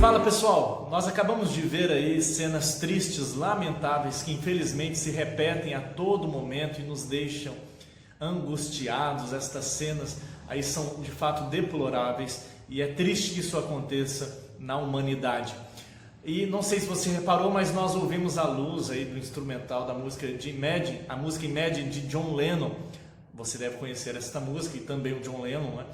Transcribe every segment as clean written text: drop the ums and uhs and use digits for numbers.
Fala pessoal, nós acabamos de ver aí cenas tristes, lamentáveis, que infelizmente se repetem a todo momento e nos deixam angustiados. Estas cenas aí são de fato deploráveis e é triste que isso aconteça na humanidade. E não sei se você reparou, mas nós ouvimos a luz aí do instrumental da música de Imagine, a música Imagine de John Lennon. Você deve conhecer esta música e também o John Lennon, né?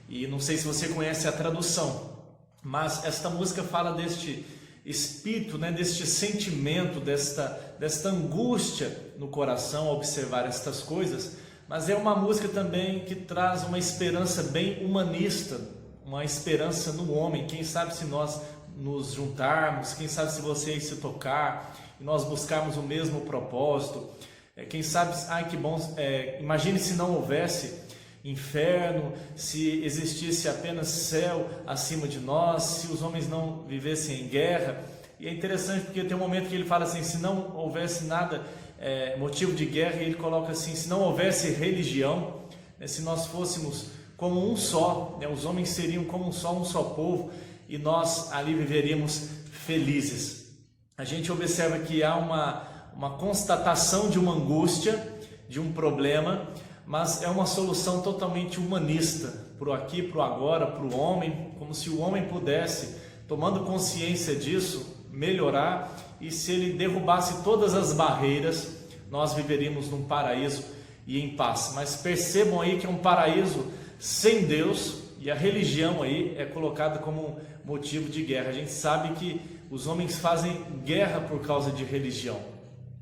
E não sei se você conhece a tradução, mas esta música fala deste espírito, né, deste sentimento, desta angústia no coração ao observar estas coisas, mas é uma música também que traz uma esperança bem humanista, uma esperança no homem. Quem sabe se nós nos juntarmos, quem sabe se você se tocar e nós buscarmos o mesmo propósito, quem sabe, ai que bom, imagine se não houvesse inferno, se existisse apenas céu acima de nós, se os homens não vivessem em guerra. E é interessante porque tem um momento que ele fala assim, se não houvesse nada, motivo de guerra, e ele coloca assim, se não houvesse religião, né, se nós fôssemos como um só, né, os homens seriam como um só povo, e nós ali viveríamos felizes. A gente observa que há uma constatação de uma angústia, de um problema, mas é uma solução totalmente humanista, pro aqui, pro agora, pro homem, como se o homem pudesse, tomando consciência disso, melhorar, e se ele derrubasse todas as barreiras, nós viveríamos num paraíso e em paz. Mas percebam aí que é um paraíso sem Deus, e a religião aí é colocada como motivo de guerra. A gente sabe que os homens fazem guerra por causa de religião.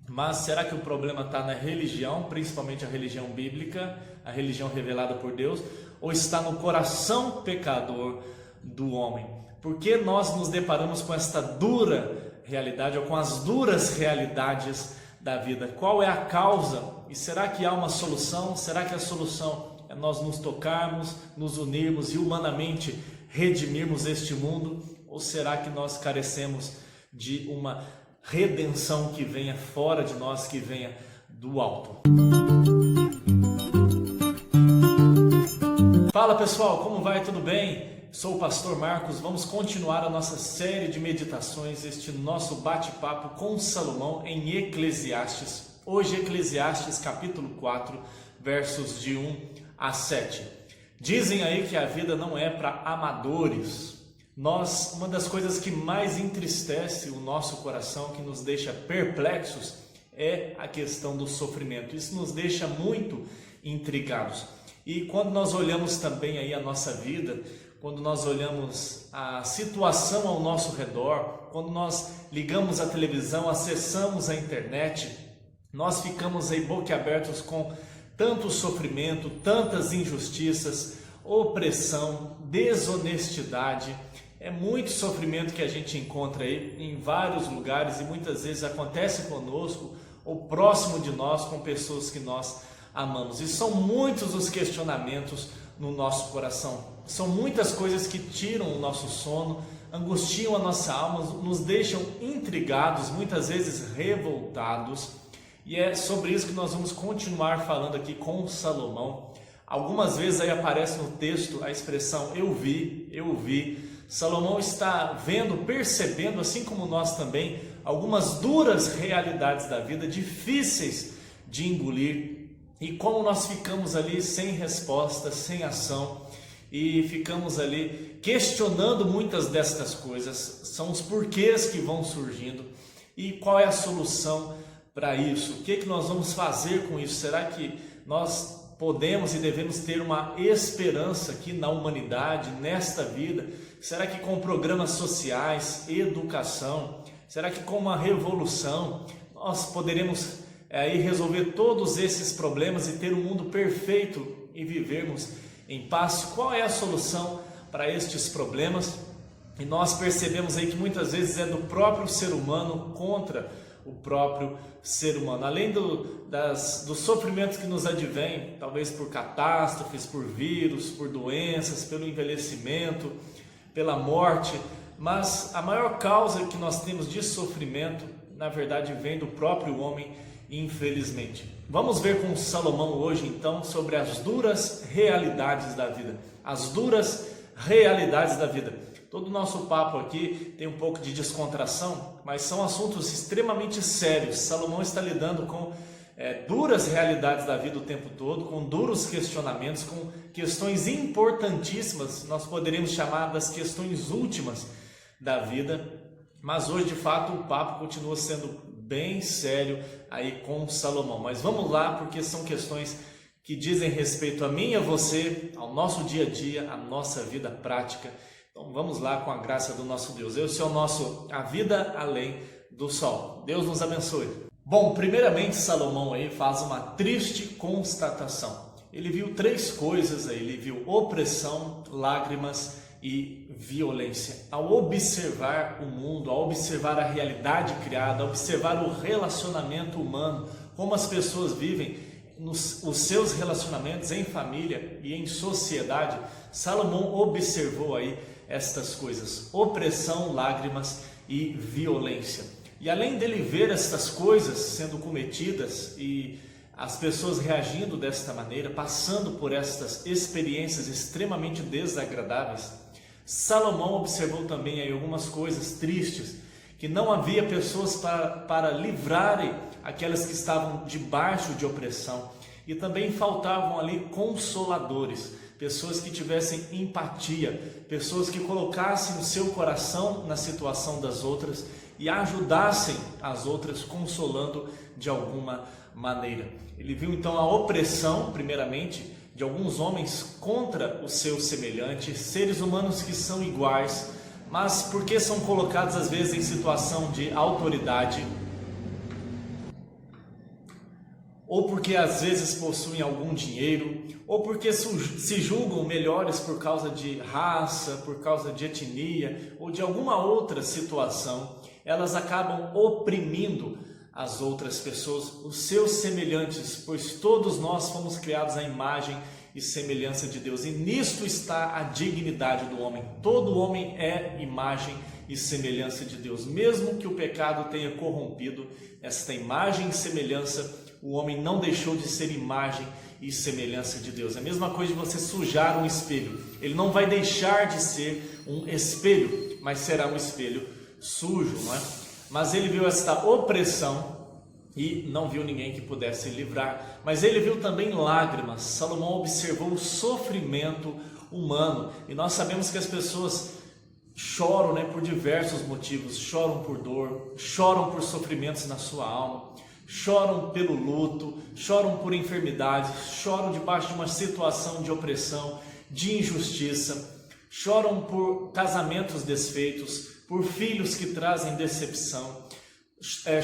Mas será que o problema está na religião, principalmente a religião bíblica, a religião revelada por Deus, ou está no coração pecador do homem? Por que nós nos deparamos com esta dura realidade, ou com as duras realidades da vida? Qual é a causa? E será que há uma solução? Será que a solução é nós nos tocarmos, nos unirmos e humanamente redimirmos este mundo? Ou será que nós carecemos de uma redenção que venha fora de nós, que venha do alto? Fala pessoal, como vai? Tudo bem? Sou o pastor Marcos. Vamos continuar a nossa série de meditações, este nosso bate-papo com Salomão em Eclesiastes. Hoje Eclesiastes capítulo 4, versos de 1 a 7. Dizem aí que a vida não é para amadores. Uma das coisas que mais entristece o nosso coração, que nos deixa perplexos, é a questão do sofrimento. Isso nos deixa muito intrigados. E quando nós olhamos também aí a nossa vida, quando nós olhamos a situação ao nosso redor, quando nós ligamos a televisão, acessamos a internet, nós ficamos aí boquiabertos com tanto sofrimento, tantas injustiças, opressão, desonestidade. É muito sofrimento que a gente encontra aí em vários lugares, e muitas vezes acontece conosco ou próximo de nós, com pessoas que nós amamos. E são muitos os questionamentos no nosso coração. São muitas coisas que tiram o nosso sono, angustiam a nossa alma, nos deixam intrigados, muitas vezes revoltados. E é sobre isso que nós vamos continuar falando aqui com Salomão. Algumas vezes aí aparece no texto a expressão eu vi. Salomão está vendo, percebendo, assim como nós também, algumas duras realidades da vida, difíceis de engolir, e como nós ficamos ali sem resposta, sem ação, e ficamos ali questionando muitas destas coisas. São os porquês que vão surgindo, e qual é a solução para isso? O que nós vamos fazer com isso? Será que nós podemos e devemos ter uma esperança aqui na humanidade, nesta vida? Será que com programas sociais, educação, será que com uma revolução nós poderemos aí resolver todos esses problemas e ter um mundo perfeito e vivermos em paz? Qual é a solução para estes problemas? E nós percebemos aí que muitas vezes é do próprio ser humano contra o próprio ser humano. Além dos sofrimentos que nos advêm, talvez por catástrofes, por vírus, por doenças, pelo envelhecimento, pela morte, mas a maior causa que nós temos de sofrimento, na verdade, vem do próprio homem, infelizmente. Vamos ver com Salomão hoje, então, sobre as duras realidades da vida. As duras realidades da vida. Todo o nosso papo aqui tem um pouco de descontração, mas são assuntos extremamente sérios. Salomão está lidando com duras realidades da vida o tempo todo, com duros questionamentos, com questões importantíssimas, nós poderíamos chamar das questões últimas da vida, mas hoje de fato o papo continua sendo bem sério aí com Salomão. Mas vamos lá, porque são questões que dizem respeito a mim e a você, ao nosso dia a dia, à nossa vida prática. Então vamos lá com a graça do nosso Deus. Esse é o nosso A Vida Além do Sol. Deus nos abençoe. Bom, primeiramente Salomão aí faz uma triste constatação. Ele viu três coisas aí, ele viu opressão, lágrimas e violência. Ao observar o mundo, ao observar a realidade criada, ao observar o relacionamento humano, como as pessoas vivem os seus relacionamentos em família e em sociedade, Salomão observou aí estas coisas: opressão, lágrimas e violência. E além dele ver estas coisas sendo cometidas e as pessoas reagindo desta maneira, passando por estas experiências extremamente desagradáveis, Salomão observou também aí algumas coisas tristes, que não havia pessoas para livrarem aquelas que estavam debaixo de opressão, e também faltavam ali consoladores, pessoas que tivessem empatia, pessoas que colocassem o seu coração na situação das outras e ajudassem as outras, consolando de alguma maneira. Ele viu então a opressão, primeiramente, de alguns homens contra os seus semelhantes, seres humanos que são iguais, mas porque são colocados às vezes em situação de autoridade, ou porque às vezes possuem algum dinheiro, ou porque se julgam melhores por causa de raça, por causa de etnia, ou de alguma outra situação, elas acabam oprimindo as outras pessoas, os seus semelhantes, pois todos nós fomos criados à imagem e semelhança de Deus, e nisto está a dignidade do homem. Todo homem é imagem e semelhança de Deus, mesmo que o pecado tenha corrompido esta imagem e semelhança, o homem não deixou de ser imagem e semelhança de Deus. É a mesma coisa de você sujar um espelho, ele não vai deixar de ser um espelho, mas será um espelho sujo, não é? Mas ele viu esta opressão e não viu ninguém que pudesse livrar, mas ele viu também lágrimas. Salomão observou o sofrimento humano, e nós sabemos que as pessoas choram, né, por diversos motivos, choram por dor, choram por sofrimentos na sua alma, choram pelo luto, choram por enfermidades, choram debaixo de uma situação de opressão, de injustiça, choram por casamentos desfeitos, por filhos que trazem decepção,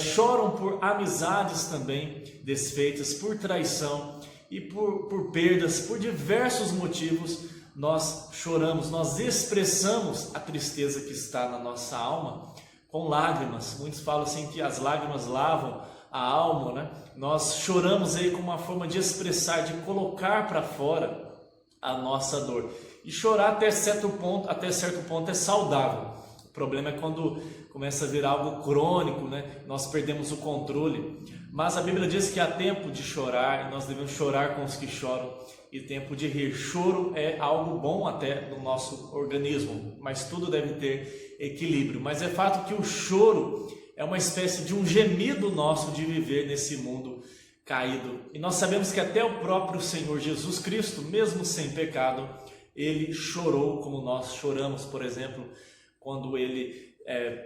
choram por amizades também desfeitas, por traição e por perdas, por diversos motivos nós choramos, nós expressamos a tristeza que está na nossa alma com lágrimas. Muitos falam assim que as lágrimas lavam a alma, né? Nós choramos aí como uma forma de expressar, de colocar para fora a nossa dor. E chorar até certo ponto é saudável. O problema é quando começa a vir algo crônico, né? Nós perdemos o controle. Mas a Bíblia diz que há tempo de chorar, e nós devemos chorar com os que choram, e tempo de rir. Choro é algo bom até no nosso organismo, mas tudo deve ter equilíbrio. Mas é fato que o choro é uma espécie de um gemido nosso de viver nesse mundo caído. E nós sabemos que até o próprio Senhor Jesus Cristo, mesmo sem pecado, ele chorou como nós choramos, por exemplo, quando ele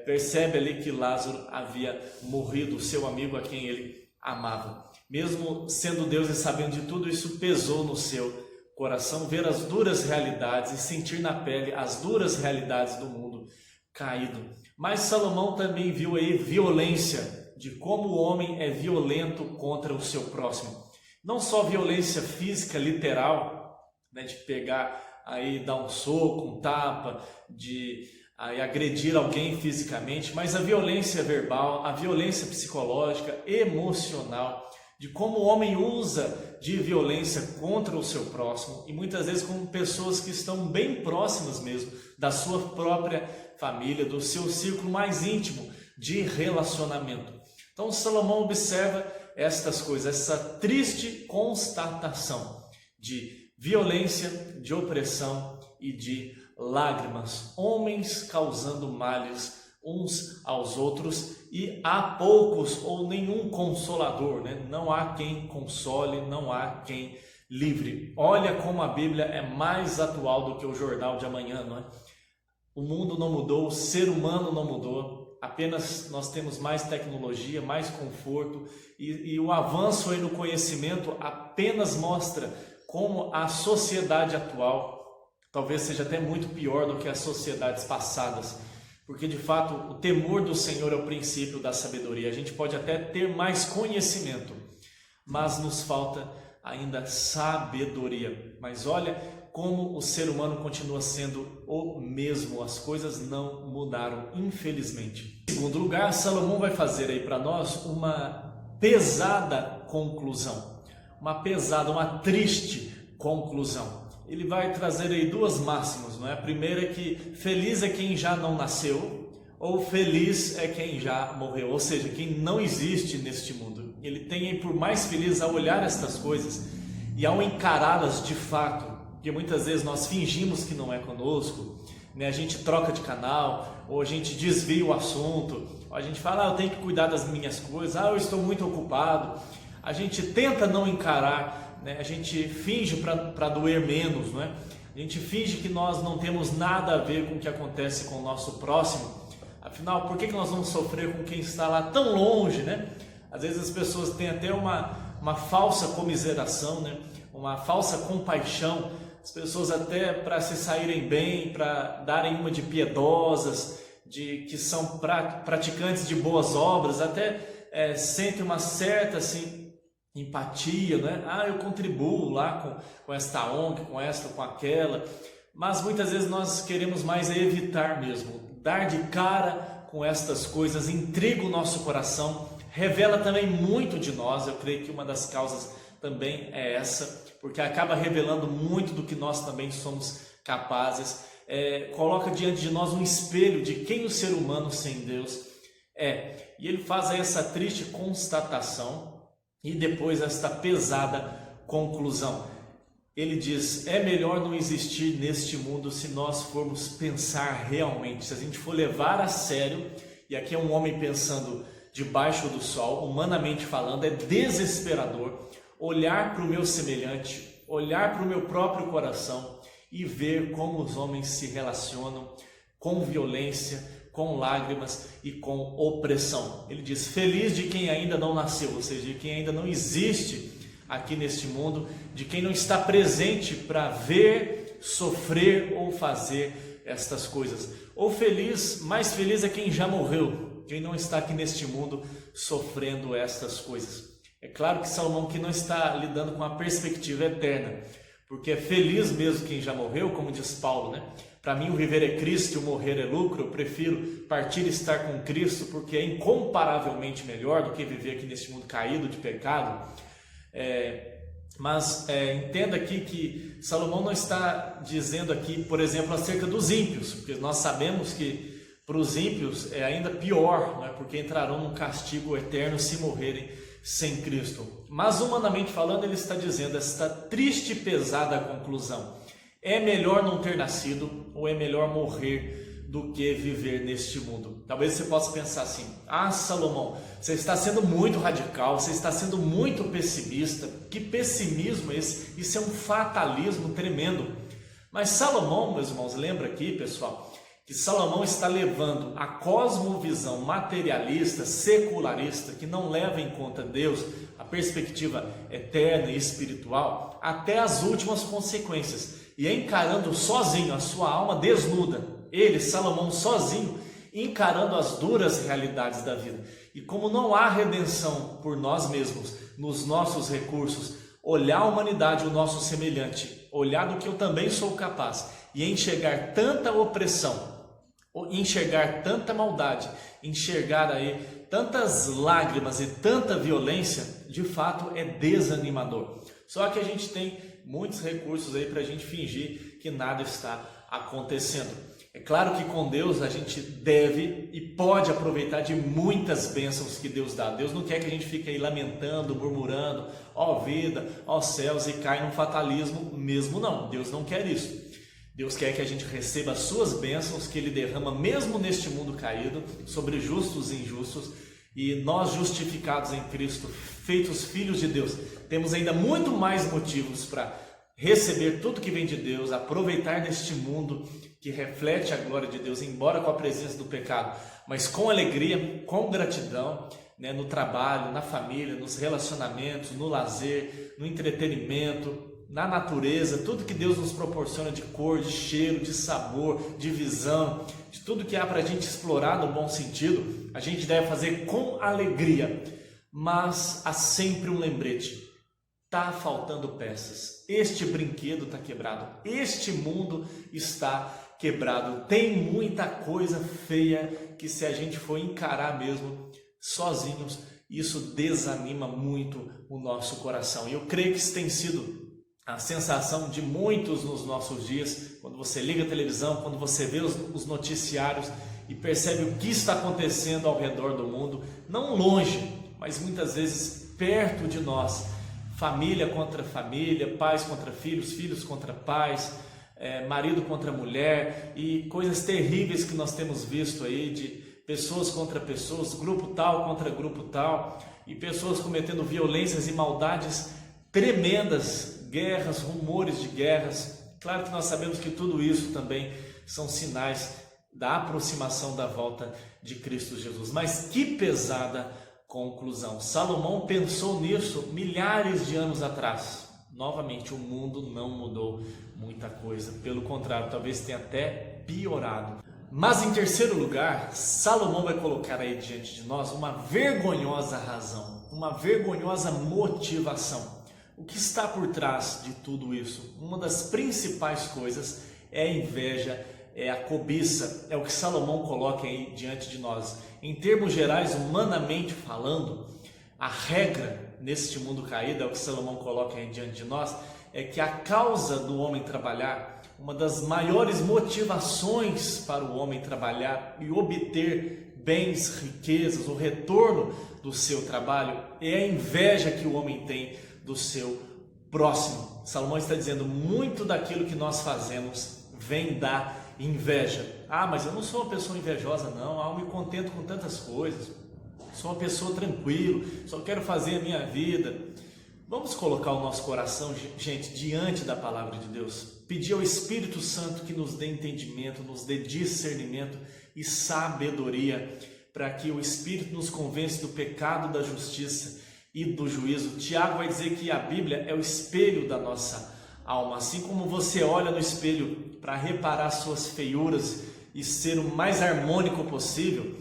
percebe ali que Lázaro havia morrido, o seu amigo a quem ele amava. Mesmo sendo Deus e sabendo de tudo isso, pesou no seu coração ver as duras realidades e sentir na pele as duras realidades do mundo caído. Mas Salomão também viu aí violência, de como o homem é violento contra o seu próximo. Não só violência física, literal, né, de pegar aí, dar um soco, um tapa, de aí agredir alguém fisicamente, mas a violência verbal, a violência psicológica, emocional, de como o homem usa de violência contra o seu próximo, e muitas vezes com pessoas que estão bem próximas mesmo da sua própria família, do seu círculo mais íntimo de relacionamento. Então Salomão observa estas coisas, essa triste constatação de violência, de opressão e de lágrimas, homens causando males uns aos outros, e há poucos ou nenhum consolador, né? Não há quem console, não há quem livre. Olha como a Bíblia é mais atual do que o jornal de amanhã, não é? O mundo não mudou, o ser humano não mudou, apenas nós temos mais tecnologia, mais conforto, e o avanço aí no conhecimento apenas mostra como a sociedade atual talvez seja até muito pior do que as sociedades passadas, porque de fato o temor do Senhor é o princípio da sabedoria. A gente pode até ter mais conhecimento, mas nos falta ainda sabedoria. Mas olha como o ser humano continua sendo o mesmo, as coisas não mudaram, infelizmente. Em segundo lugar, Salomão vai fazer aí para nós uma pesada conclusão, uma triste conclusão. Ele vai trazer aí duas máximas, não é? A primeira é que feliz é quem já não nasceu, ou feliz é quem já morreu, ou seja, quem não existe neste mundo. Ele tem aí por mais feliz ao olhar estas coisas e ao encará-las de fato, porque muitas vezes nós fingimos que não é conosco, né? A gente troca de canal, ou a gente desvia o assunto, ou a gente fala, eu tenho que cuidar das minhas coisas, eu estou muito ocupado. A gente tenta não encarar, né? A gente finge para doer menos, não é? A gente finge que nós não temos nada a ver com o que acontece com o nosso próximo. Afinal, por que nós vamos sofrer com quem está lá tão longe, né? Às vezes as pessoas têm até uma falsa comiseração, né? Uma falsa compaixão. As pessoas até para se saírem bem, para darem uma de piedosas, de que são praticantes de boas obras, até sentem uma certa assim, empatia, né? Eu contribuo lá com esta ONG, com esta, com aquela, mas muitas vezes nós queremos mais evitar mesmo, dar de cara com estas coisas, intriga o nosso coração, revela também muito de nós. Eu creio que uma das causas também é essa, porque acaba revelando muito do que nós também somos capazes, coloca diante de nós um espelho de quem o ser humano sem Deus é, e ele faz essa triste constatação e depois esta pesada conclusão. Ele diz, é melhor não existir neste mundo se nós formos pensar realmente, se a gente for levar a sério, e aqui é um homem pensando debaixo do sol, humanamente falando, é desesperador olhar para o meu semelhante, olhar para o meu próprio coração e ver como os homens se relacionam com violência, com lágrimas e com opressão. Ele diz, feliz de quem ainda não nasceu, ou seja, de quem ainda não existe aqui neste mundo, de quem não está presente para ver, sofrer ou fazer estas coisas. Ou feliz, mais feliz é quem já morreu, quem não está aqui neste mundo sofrendo estas coisas. É claro que Salomão que não está lidando com a perspectiva eterna, porque é feliz mesmo quem já morreu, como diz Paulo, né? Para mim o viver é Cristo e o morrer é lucro. Eu prefiro partir e estar com Cristo, porque é incomparavelmente melhor do que viver aqui neste mundo caído de pecado. Mas entenda aqui que Salomão não está dizendo aqui, por exemplo, acerca dos ímpios, porque nós sabemos que para os ímpios é ainda pior, né? Porque entrarão num castigo eterno se morrerem sem Cristo. Mas humanamente falando, ele está dizendo esta triste e pesada conclusão: é melhor não ter nascido, ou é melhor morrer do que viver neste mundo. Talvez você possa pensar assim, Salomão, você está sendo muito radical, você está sendo muito pessimista. Que pessimismo é esse? Isso é um fatalismo tremendo. Mas Salomão, meus irmãos, lembra aqui, pessoal, que Salomão está levando a cosmovisão materialista, secularista, que não leva em conta Deus, a perspectiva eterna e espiritual, até as últimas consequências, e encarando sozinho a sua alma desnuda. Ele, Salomão, sozinho, encarando as duras realidades da vida. E como não há redenção por nós mesmos, nos nossos recursos, olhar a humanidade, o nosso semelhante, olhar do que eu também sou capaz, e enxergar tanta opressão, enxergar tanta maldade, enxergar aí tantas lágrimas e tanta violência, de fato é desanimador. Só que a gente tem muitos recursos aí para a gente fingir que nada está acontecendo. É claro que com Deus a gente deve e pode aproveitar de muitas bênçãos que Deus dá. Deus não quer que a gente fique aí lamentando, murmurando, ó vida, ó céus, e cai num fatalismo mesmo, não. Deus não quer isso. Deus quer que a gente receba as suas bênçãos que Ele derrama mesmo neste mundo caído, sobre justos e injustos, e nós justificados em Cristo, feitos filhos de Deus, temos ainda muito mais motivos para receber tudo que vem de Deus, aproveitar neste mundo que reflete a glória de Deus, embora com a presença do pecado, mas com alegria, com gratidão, né, no trabalho, na família, nos relacionamentos, no lazer, no entretenimento, na natureza, tudo que Deus nos proporciona de cor, de cheiro, de sabor, de visão, de tudo que há para a gente explorar no bom sentido, a gente deve fazer com alegria, mas há sempre um lembrete: está faltando peças, este brinquedo está quebrado, este mundo está quebrado, tem muita coisa feia que, se a gente for encarar mesmo sozinhos, isso desanima muito o nosso coração. E eu creio que isso tem sido a sensação de muitos nos nossos dias, quando você liga a televisão, quando você vê os noticiários e percebe o que está acontecendo ao redor do mundo, não longe, mas muitas vezes perto de nós. Família contra família, pais contra filhos, filhos contra pais, marido contra mulher, e coisas terríveis que nós temos visto aí, de pessoas contra pessoas, grupo tal contra grupo tal, e pessoas cometendo violências e maldades tremendas, guerras, rumores de guerras. Claro que nós sabemos que tudo isso também são sinais da aproximação da volta de Cristo Jesus. Mas que pesada conclusão! Salomão pensou nisso milhares de anos atrás. Novamente, o mundo não mudou muita coisa, pelo contrário, talvez tenha até piorado. Mas em terceiro lugar, Salomão vai colocar aí diante de nós uma vergonhosa razão, uma vergonhosa motivação. O que está por trás de tudo isso? Uma das principais coisas é a inveja, é a cobiça, é o que Salomão coloca aí diante de nós. Em termos gerais, humanamente falando, a regra neste mundo caído, é o que Salomão coloca aí diante de nós, é que a causa do homem trabalhar, uma das maiores motivações para o homem trabalhar e obter bens, riquezas, o retorno do seu trabalho, é a inveja que o homem tem do seu próximo. Salomão está dizendo: muito daquilo que nós fazemos vem da inveja. Ah, mas eu não sou uma pessoa invejosa não, eu me contento com tantas coisas, sou uma pessoa tranquila, só quero fazer a minha vida. Vamos colocar o nosso coração, gente, diante da palavra de Deus, pedir ao Espírito Santo que nos dê entendimento, nos dê discernimento e sabedoria, para que o Espírito nos convença do pecado, da justiça e do juízo. Tiago vai dizer que a Bíblia é o espelho da nossa alma. Assim como você olha no espelho para reparar suas feiuras e ser o mais harmônico possível,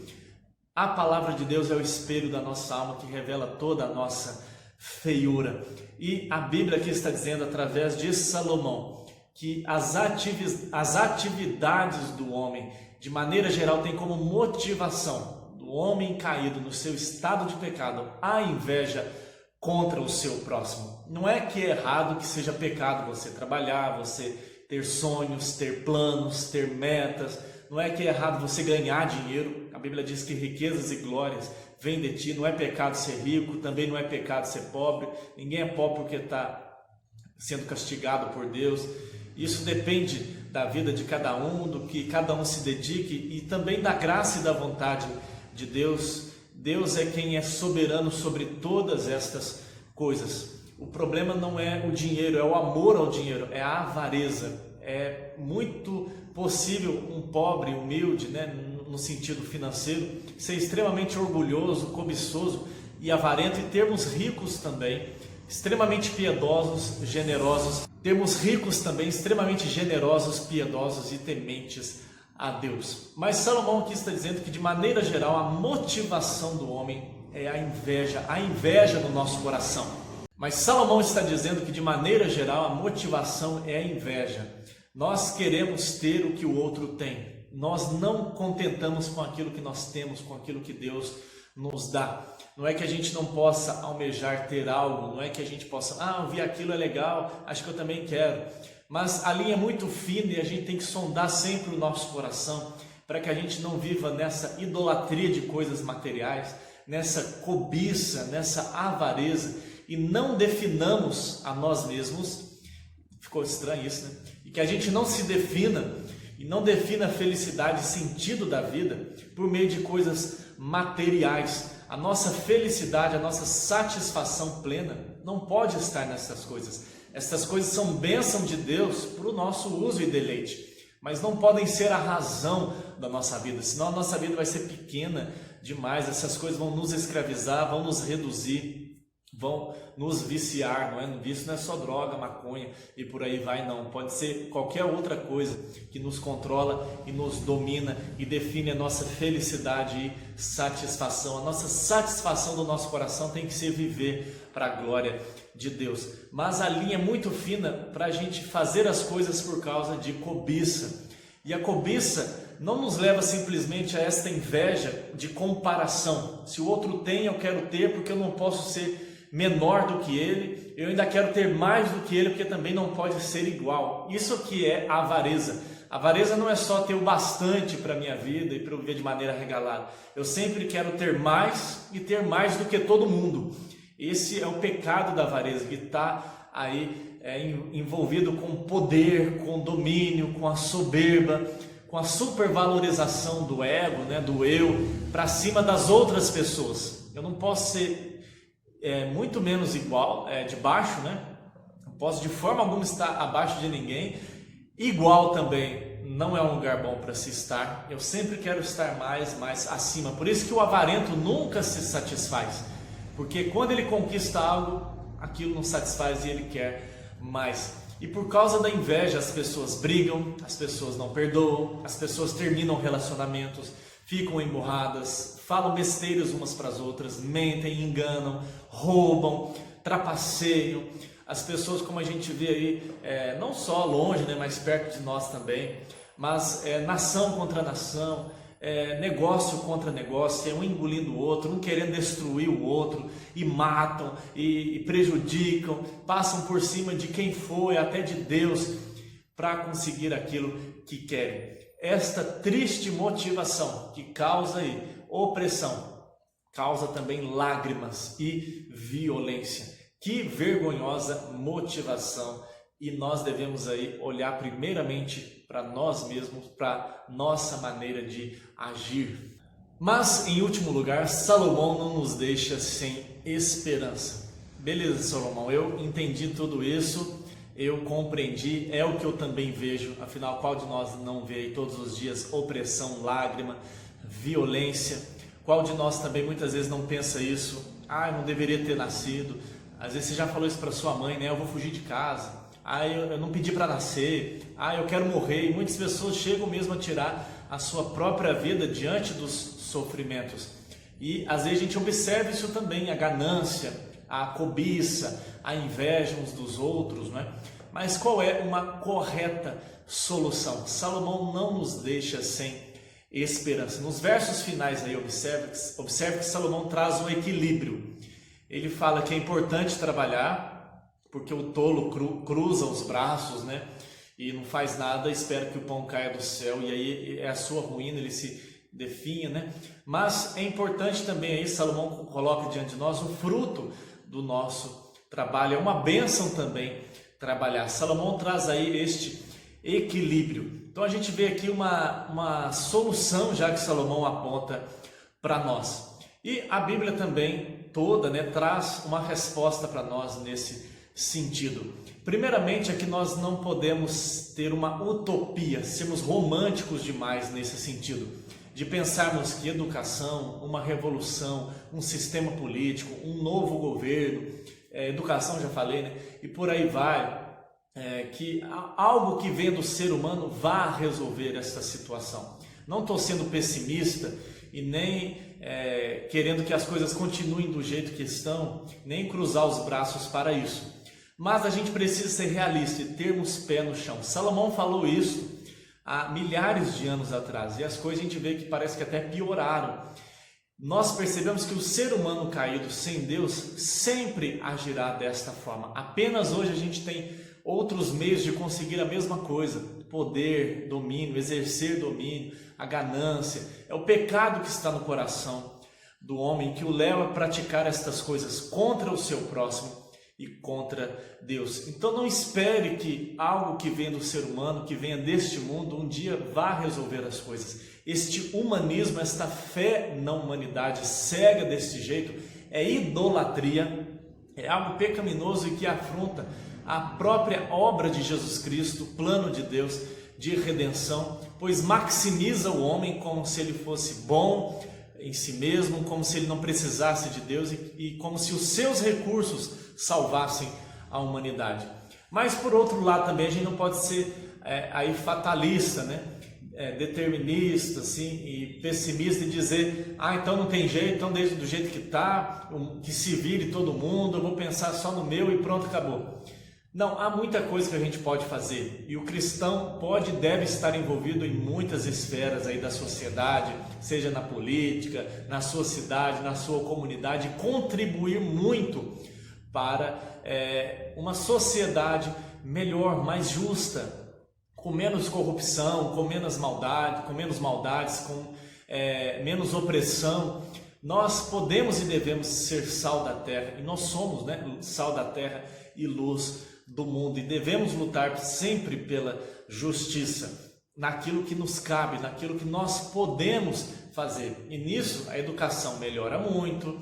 a palavra de Deus é o espelho da nossa alma que revela toda a nossa feiura. E a Bíblia aqui está dizendo, através de Salomão, que as atividades do homem, de maneira geral, têm como motivação do homem caído no seu estado de pecado a inveja contra o seu próximo. Não é que é errado, que seja pecado você trabalhar, você ter sonhos, ter planos, ter metas. Não é que é errado você ganhar dinheiro. A Bíblia diz que riquezas e glórias vêm de ti. Não é pecado ser rico, também não é pecado ser pobre. Ninguém é pobre porque está sendo castigado por Deus. Isso depende da vida de cada um, do que cada um se dedique e também da graça e da vontade de Deus. Deus é quem é soberano sobre todas estas coisas. O problema não é o dinheiro, é o amor ao dinheiro, é a avareza. É muito possível um pobre, humilde, no sentido financeiro, ser extremamente orgulhoso, cobiçoso e avarento, e termos ricos também, extremamente piedosos, generosos. Termos ricos também, extremamente generosos, piedosos e tementes a Deus. Mas Salomão aqui está dizendo que, de maneira geral, a motivação do homem é a inveja no nosso coração. Mas Salomão está dizendo que, de maneira geral, a motivação é a inveja. Nós queremos ter o que o outro tem. Nós não contentamos com aquilo que nós temos, com aquilo que Deus nos dá. Não é que a gente não possa almejar ter algo, não é que a gente possa, eu vi aquilo, é legal, acho que eu também quero. Mas a linha é muito fina e a gente tem que sondar sempre o nosso coração para que a gente não viva nessa idolatria de coisas materiais, nessa cobiça, nessa avareza, e não definamos a nós mesmos, ficou estranho isso, né? E que a gente não se defina e não defina a felicidade e sentido da vida por meio de coisas materiais. A nossa felicidade, a nossa satisfação plena não pode estar nessas coisas. Essas coisas são bênção de Deus para o nosso uso e deleite, mas não podem ser a razão da nossa vida, senão a nossa vida vai ser pequena demais. Essas coisas vão nos escravizar, vão nos reduzir, vão nos viciar, não é? Vício não é só droga, maconha e por aí vai, não. Pode ser qualquer outra coisa que nos controla e nos domina e define a nossa felicidade e satisfação. A nossa satisfação do nosso coração tem que ser viver para a glória de Deus. Mas a linha é muito fina para a gente fazer as coisas por causa de cobiça. E a cobiça não nos leva simplesmente a esta inveja de comparação. Se o outro tem, eu quero ter porque eu não posso ser menor do que ele, eu ainda quero ter mais do que ele porque também não pode ser igual. Isso que é a avareza. A avareza não é só ter o bastante para a minha vida e para eu viver de maneira regalada. Eu sempre quero ter mais e ter mais do que todo mundo. Esse é o pecado da avareza, que está aí envolvido com poder, com domínio, com a soberba, com a supervalorização do ego, né, do eu, para cima das outras pessoas. Eu não posso ser muito menos igual, de baixo, né? Não posso de forma alguma estar abaixo de ninguém. Igual também não é um lugar bom para se estar. Eu sempre quero estar mais acima. Por isso que o avarento nunca se satisfaz, porque quando ele conquista algo, aquilo não satisfaz e ele quer mais. E por causa da inveja as pessoas brigam, as pessoas não perdoam, as pessoas terminam relacionamentos, ficam emburradas, falam besteiras umas para as outras, mentem, enganam, roubam, trapaceiam. As pessoas, como a gente vê aí, não só longe, né, mas perto de nós também, mas nação contra nação, negócio contra negócio, um engolindo o outro, um querendo destruir o outro, e matam, e prejudicam, passam por cima de quem foi, até de Deus, para conseguir aquilo que querem. Esta triste motivação que causa aí opressão, causa também lágrimas e violência. Que vergonhosa motivação! E nós devemos aí olhar primeiramente para nós mesmos, para nossa maneira de agir. Mas, em último lugar, Salomão não nos deixa sem esperança. Beleza, Salomão, eu entendi tudo isso, eu compreendi, é o que eu também vejo. Afinal, qual de nós não vê aí todos os dias opressão, lágrima, violência? Qual de nós também muitas vezes não pensa isso? Eu não deveria ter nascido. Às vezes você já falou isso para sua mãe, né? Eu vou fugir de casa. Eu não pedi para nascer. Eu quero morrer. E muitas pessoas chegam mesmo a tirar a sua própria vida diante dos sofrimentos. E às vezes a gente observa isso também, a ganância, a cobiça, a inveja uns dos outros, né? Mas qual é uma correta solução? Salomão não nos deixa sem esperança. Nos versos finais aí, observe que Salomão traz um equilíbrio. Ele fala que é importante trabalhar, porque o tolo cruza os braços, né? E não faz nada, espera que o pão caia do céu, e aí é a sua ruína, ele se definha, né? Mas é importante também aí, Salomão coloca diante de nós o fruto do nosso trabalho. É uma bênção também trabalhar. Salomão traz aí este equilíbrio. Então a gente vê aqui uma solução já que Salomão aponta para nós. E a Bíblia também toda, né, traz uma resposta para nós nesse sentido. Primeiramente é que nós não podemos ter uma utopia, sermos românticos demais nesse sentido, de pensarmos que educação, uma revolução, um sistema político, um novo governo, educação já falei, né, e por aí vai, que algo que vem do ser humano vá resolver essa situação. Não estou sendo pessimista e nem querendo que as coisas continuem do jeito que estão, nem cruzar os braços para isso. Mas a gente precisa ser realista e termos pé no chão. Salomão falou isso há milhares de anos atrás e as coisas a gente vê que parece que até pioraram. Nós percebemos que o ser humano caído sem Deus sempre agirá desta forma. Apenas hoje a gente tem outros meios de conseguir a mesma coisa: poder, domínio, exercer domínio, a ganância. É o pecado que está no coração do homem que o leva a praticar estas coisas contra o seu próximo e contra Deus. Então não espere que algo que venha do ser humano, que venha deste mundo, um dia vá resolver as coisas. Este humanismo, esta fé na humanidade cega desse jeito, é idolatria, é algo pecaminoso e que afronta a própria obra de Jesus Cristo, o plano de Deus de redenção, pois maximiza o homem como se ele fosse bom em si mesmo, como se ele não precisasse de Deus e como se os seus recursos salvassem a humanidade. Mas por outro lado também a gente não pode ser aí fatalista, né? Determinista assim, e pessimista e dizer, então não tem jeito, então desde do jeito que está, que se vire todo mundo, eu vou pensar só no meu e pronto, acabou. Não, há muita coisa que a gente pode fazer e o cristão pode e deve estar envolvido em muitas esferas aí da sociedade, seja na política, na sua cidade, na sua comunidade, contribuir muito para uma sociedade melhor, mais justa, com menos corrupção, com menos maldades, com menos opressão. Nós podemos e devemos ser sal da terra, e nós somos, né, sal da terra e luz do mundo, e devemos lutar sempre pela justiça, naquilo que nos cabe, naquilo que nós podemos fazer. E nisso a educação melhora muito,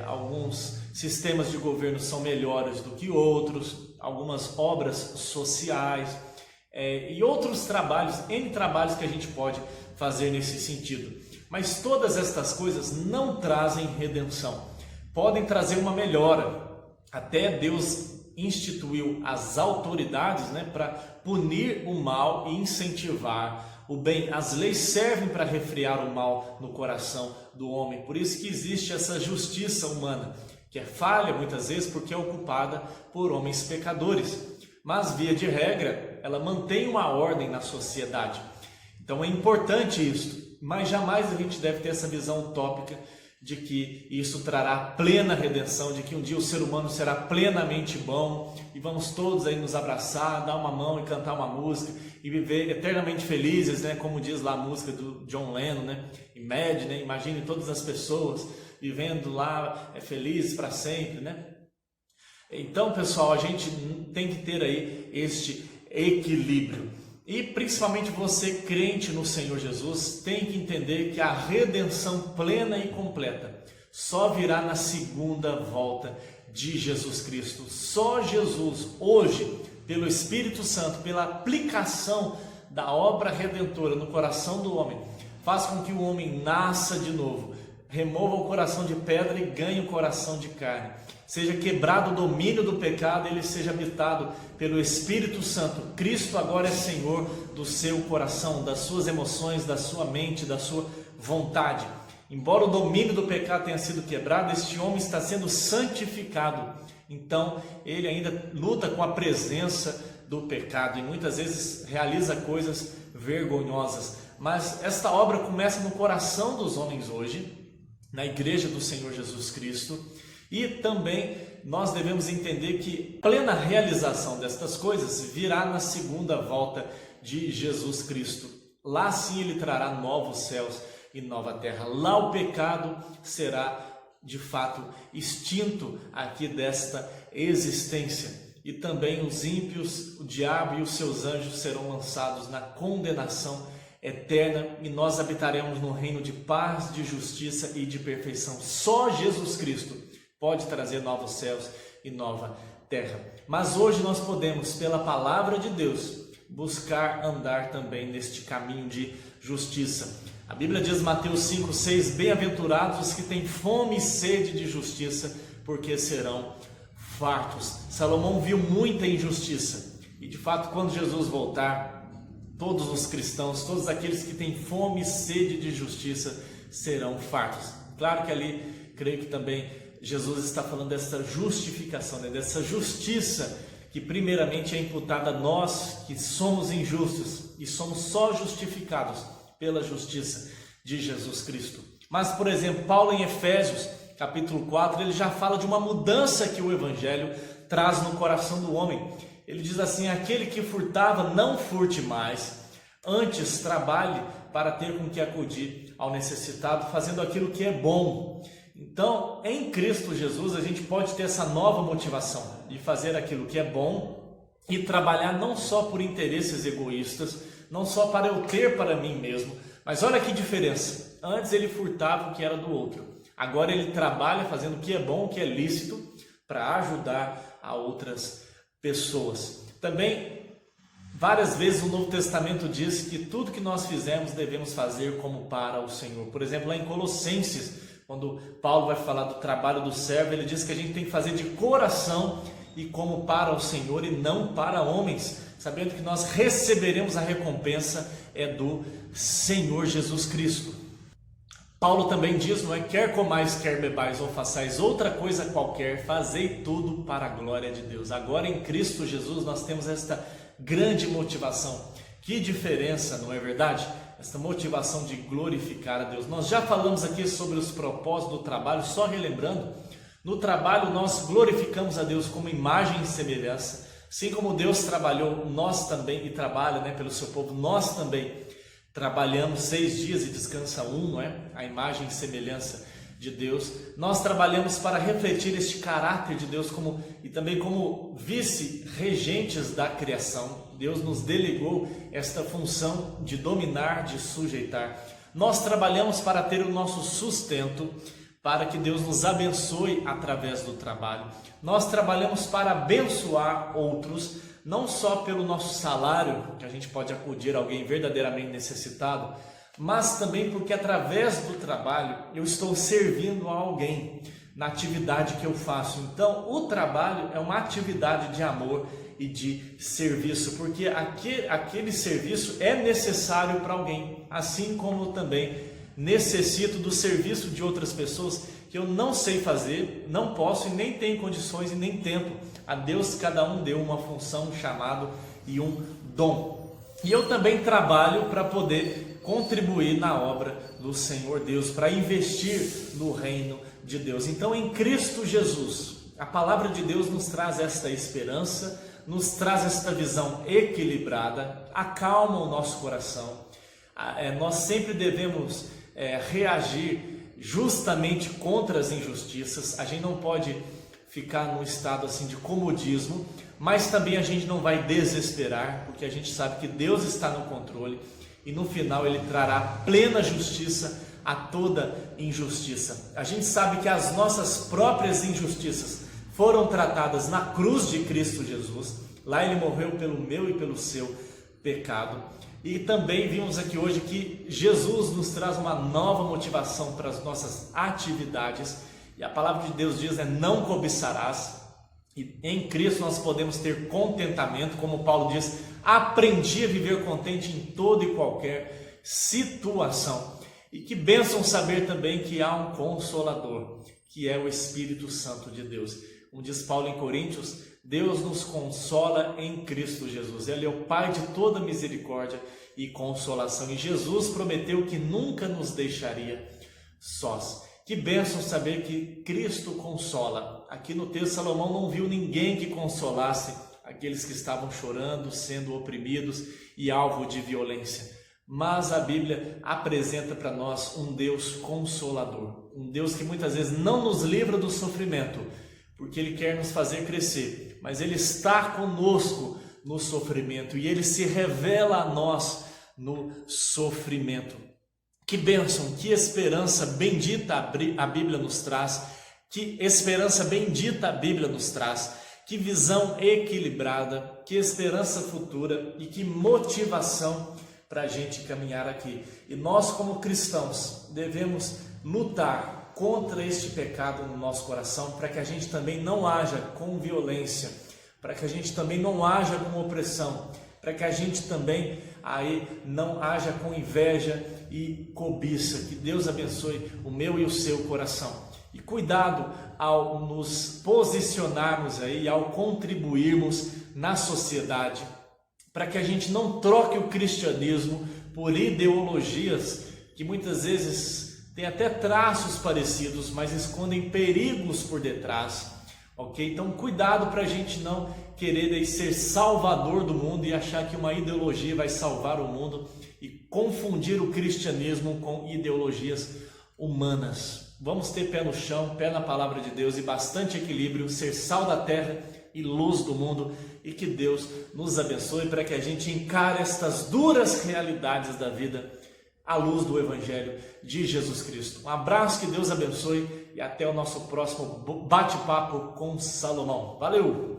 alguns sistemas de governo são melhores do que outros, algumas obras sociais e outros trabalhos, N trabalhos que a gente pode fazer nesse sentido. Mas todas estas coisas não trazem redenção, podem trazer uma melhora. Até Deus instituiu as autoridades, né, para punir o mal e incentivar o bem. As leis servem para refrear o mal no coração do homem. Por isso que existe essa justiça humana, que é falha muitas vezes porque é ocupada por homens pecadores. Mas, via de regra, ela mantém uma ordem na sociedade. Então é importante isso, mas jamais a gente deve ter essa visão utópica de que isso trará plena redenção, de que um dia o ser humano será plenamente bom e vamos todos aí nos abraçar, dar uma mão e cantar uma música e viver eternamente felizes, né? Como diz lá a música do John Lennon, né? Imagine, né? Imagine todas as pessoas vivendo lá felizes para sempre, né? Então, pessoal, a gente tem que ter aí este equilíbrio. E principalmente você, crente no Senhor Jesus, tem que entender que a redenção plena e completa só virá na segunda volta de Jesus Cristo. Só Jesus, hoje, pelo Espírito Santo, pela aplicação da obra redentora no coração do homem, faz com que o homem nasça de novo, remova o coração de pedra e ganhe o coração de carne. Seja quebrado o domínio do pecado, ele seja habitado pelo Espírito Santo. Cristo agora é Senhor do seu coração, das suas emoções, da sua mente, da sua vontade. Embora o domínio do pecado tenha sido quebrado, este homem está sendo santificado. Então, ele ainda luta com a presença do pecado e muitas vezes realiza coisas vergonhosas. Mas esta obra começa no coração dos homens hoje, na igreja do Senhor Jesus Cristo. E também nós devemos entender que a plena realização destas coisas virá na segunda volta de Jesus Cristo. Lá sim ele trará novos céus e nova terra. Lá o pecado será de fato extinto aqui desta existência. E também os ímpios, o diabo e os seus anjos serão lançados na condenação eterna e nós habitaremos no reino de paz, de justiça e de perfeição. Só Jesus Cristo pode trazer novos céus e nova terra. Mas hoje nós podemos, pela palavra de Deus, buscar andar também neste caminho de justiça. A Bíblia diz, Mateus 5,6, bem-aventurados os que têm fome e sede de justiça, porque serão fartos. Salomão viu muita injustiça e de fato quando Jesus voltar, todos os cristãos, todos aqueles que têm fome e sede de justiça serão fartos. Claro que ali, creio que também Jesus está falando dessa justificação, né? Dessa justiça que primeiramente é imputada a nós que somos injustos e somos só justificados pela justiça de Jesus Cristo. Mas, por exemplo, Paulo em Efésios, capítulo 4, ele já fala de uma mudança que o Evangelho traz no coração do homem. Ele diz assim, aquele que furtava, não furte mais, antes trabalhe para ter com que acudir ao necessitado, fazendo aquilo que é bom. Então, em Cristo Jesus, a gente pode ter essa nova motivação de fazer aquilo que é bom e trabalhar não só por interesses egoístas, não só para eu ter para mim mesmo, mas olha que diferença. Antes ele furtava o que era do outro. Agora ele trabalha fazendo o que é bom, o que é lícito, para ajudar a outras pessoas. Também, várias vezes o Novo Testamento diz que tudo que nós fizemos devemos fazer como para o Senhor. Por exemplo, lá em Colossenses, quando Paulo vai falar do trabalho do servo, ele diz que a gente tem que fazer de coração e como para o Senhor e não para homens, sabendo que nós receberemos a recompensa do Senhor Jesus Cristo. Paulo também diz, não é? Quer comais, quer bebais ou façais outra coisa qualquer, fazei tudo para a glória de Deus. Agora em Cristo Jesus nós temos esta grande motivação. Que diferença, não é verdade? Esta motivação de glorificar a Deus. Nós já falamos aqui sobre os propósitos do trabalho, só relembrando, no trabalho nós glorificamos a Deus como imagem e semelhança. Assim como Deus trabalhou, nós também, e trabalha, né, pelo seu povo, nós também trabalhamos 6 dias e descansa 1, não é? A imagem e semelhança de Deus. Nós trabalhamos para refletir este caráter de Deus e também como vice-regentes da criação. Deus nos delegou esta função de dominar, de sujeitar. Nós trabalhamos para ter o nosso sustento, para que Deus nos abençoe através do trabalho. Nós trabalhamos para abençoar outros, não só pelo nosso salário, que a gente pode acudir a alguém verdadeiramente necessitado, mas também porque através do trabalho eu estou servindo a alguém na atividade que eu faço. Então, o trabalho é uma atividade de amor e de serviço, porque aquele serviço é necessário para alguém, assim como também necessito do serviço de outras pessoas que eu não sei fazer, não posso e nem tenho condições e nem tempo. A Deus cada um deu uma função, um chamado e um dom. E eu também trabalho para poder contribuir na obra do Senhor Deus, para investir no reino de Deus. Então, em Cristo Jesus, a palavra de Deus nos traz esta esperança, nos traz esta visão equilibrada, acalma o nosso coração. Nós sempre devemos reagir justamente contra as injustiças. A gente não pode ficar num estado assim de comodismo, mas também a gente não vai desesperar, porque a gente sabe que Deus está no controle e no final Ele trará plena justiça a toda injustiça. A gente sabe que as nossas próprias injustiças foram tratadas na cruz de Cristo Jesus. Lá Ele morreu pelo meu e pelo seu pecado. E também vimos aqui hoje que Jesus nos traz uma nova motivação para as nossas atividades. E a palavra de Deus diz, não cobiçarás. E em Cristo nós podemos ter contentamento, como Paulo diz, aprendi a viver contente em toda e qualquer situação. E que bênção saber também que há um Consolador, que é o Espírito Santo de Deus. Como diz Paulo em Coríntios, Deus nos consola em Cristo Jesus. Ele é o Pai de toda misericórdia e consolação. E Jesus prometeu que nunca nos deixaria sós. Que bênção saber que Cristo consola. Aqui no texto, Salomão não viu ninguém que consolasse aqueles que estavam chorando, sendo oprimidos e alvo de violência. Mas a Bíblia apresenta para nós um Deus consolador. Um Deus que muitas vezes não nos livra do sofrimento, porque Ele quer nos fazer crescer. Mas Ele está conosco no sofrimento e Ele se revela a nós no sofrimento. Que bênção, que esperança bendita a Bíblia nos traz, que esperança bendita a Bíblia nos traz, que visão equilibrada, que esperança futura e que motivação para a gente caminhar aqui. E nós como cristãos devemos lutar contra este pecado no nosso coração, para que a gente também não haja com violência, para que a gente também não haja com opressão, para que a gente também não haja com inveja e cobiça. Que Deus abençoe o meu e o seu coração. E cuidado ao nos posicionarmos ao contribuirmos na sociedade, para que a gente não troque o cristianismo por ideologias que muitas vezes têm até traços parecidos, mas escondem perigos por detrás. Ok? Então cuidado para a gente não querer ser salvador do mundo e achar que uma ideologia vai salvar o mundo e confundir o cristianismo com ideologias humanas. Vamos ter pé no chão, pé na palavra de Deus e bastante equilíbrio, ser sal da terra e luz do mundo, e que Deus nos abençoe para que a gente encare estas duras realidades da vida à luz do Evangelho de Jesus Cristo. Um abraço, que Deus abençoe e até o nosso próximo bate-papo com Salomão. Valeu!